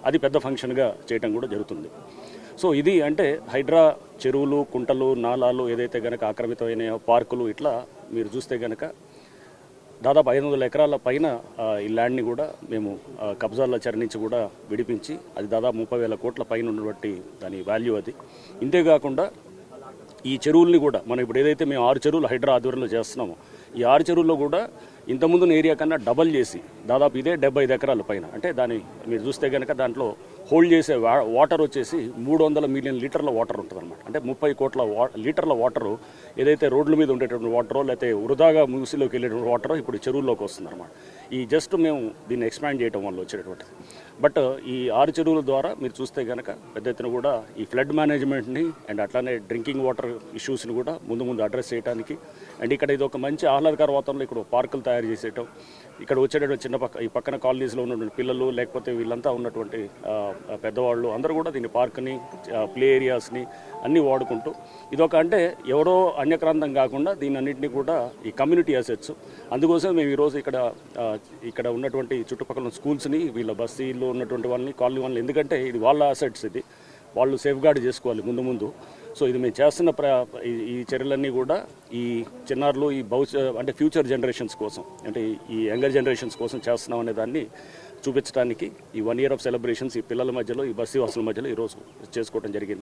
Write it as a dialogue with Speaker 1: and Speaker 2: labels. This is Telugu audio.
Speaker 1: అది పెద్ద ఫంక్షన్గా చేయటం కూడా జరుగుతుంది. సో ఇది అంటే హైడ్రా చెరువులు, కుంటలు, నాలాలు ఏదైతే కనుక ఆక్రమితమైన పార్కులు ఇట్లా మీరు చూస్తే కనుక దాదాపు 500 ఎకరాల పైన ఈ ల్యాండ్ని కూడా మేము కబ్జాల చరణించి కూడా విడిపించి అది దాదాపు 30,000 కోట్ల పైన ఉన్నటువంటి దాని వాల్యూ అది. ఇంతేకాకుండా ఈ చెరువుల్ని కూడా మనం ఇప్పుడు ఏదైతే మేము 6 చెరువులు హైడ్రా ఆధ్వర్యంలో చేస్తున్నామో ఈ 6 చెరువుల్లో కూడా ఇంతకుముందు ఏరియా కన్నా డబల్ చేసి దాదాపు ఇదే 75 ఎకరాల పైన అంటే దాన్ని మీరు చూస్తే కనుక దాంట్లో హోల్డ్ చేసే వాటర్ వచ్చేసి 300 మిలియన్ లీటర్ల వాటర్ ఉంటుంది అనమాట. అంటే 30 కోట్ల లీటర్ల వాటరు ఏదైతే రోడ్ల మీద ఉండేటువంటి వాటరో లేకపోతే వృధాగా మూసిలోకి వెళ్ళేటువంటి వాటరో ఇప్పుడు చెరువుల్లోకి వస్తుంది అనమాట. ఈ జస్ట్ మేము దీన్ని ఎక్స్పాండ్ చేయడం వల్ల వచ్చేటటువంటిది. బట్ ఈ 6 చెరువుల ద్వారా మీరు చూస్తే కనుక పెద్ద ఎత్తున కూడా ఈ ఫ్లడ్ మేనేజ్మెంట్ని అండ్ అట్లానే డ్రింకింగ్ వాటర్ ఇష్యూస్ని కూడా ముందు అడ్రస్ చేయడానికి అండ్ ఇక్కడ ఇది ఒక మంచి ఆహ్లాదకర వాతావరణంలో ఇక్కడ పార్కులు తయారు చేసేయటం, ఇక్కడ వచ్చేటటువంటి ఈ పక్కన కాలనీస్లో ఉన్నటువంటి పిల్లలు లేకపోతే వీళ్ళంతా ఉన్నటువంటి పెద్దవాళ్ళు అందరూ కూడా దీన్ని పార్క్ని, ప్లే ఏరియాస్ని అన్నీ వాడుకుంటూ ఇదొక అంటే ఎవరో అన్యక్రాంతం కాకుండా దీని అన్నింటినీ కూడా ఈ కమ్యూనిటీ అసెట్స్. అందుకోసం మేము ఈరోజు ఇక్కడ ఉన్నటువంటి చుట్టుపక్కల స్కూల్స్ని వీళ్ళ బస్తీల్లో ఉన్నటువంటి వాళ్ళని, కాలనీ వాళ్ళని, ఎందుకంటే ఇది వాళ్ళ అసెట్స్, ఇది వాళ్ళు సేఫ్ గార్డ్ చేసుకోవాలి ముందు. సో ఇది మేము చేస్తున్న ఈ చర్యలన్నీ కూడా ఈ చిన్నారులు ఈ అంటే ఫ్యూచర్ జనరేషన్స్ కోసం అంటే ఈ యంగర్ జనరేషన్స్ కోసం చేస్తున్నాం అనే దాన్ని చూపించడానికి ఈ 1 year ఆఫ్ సెలబ్రేషన్స్ ఈ పిల్లల మధ్యలో ఈ బస్తీ వాసుల మధ్యలో ఈరోజు చేసుకోవడం జరిగింది.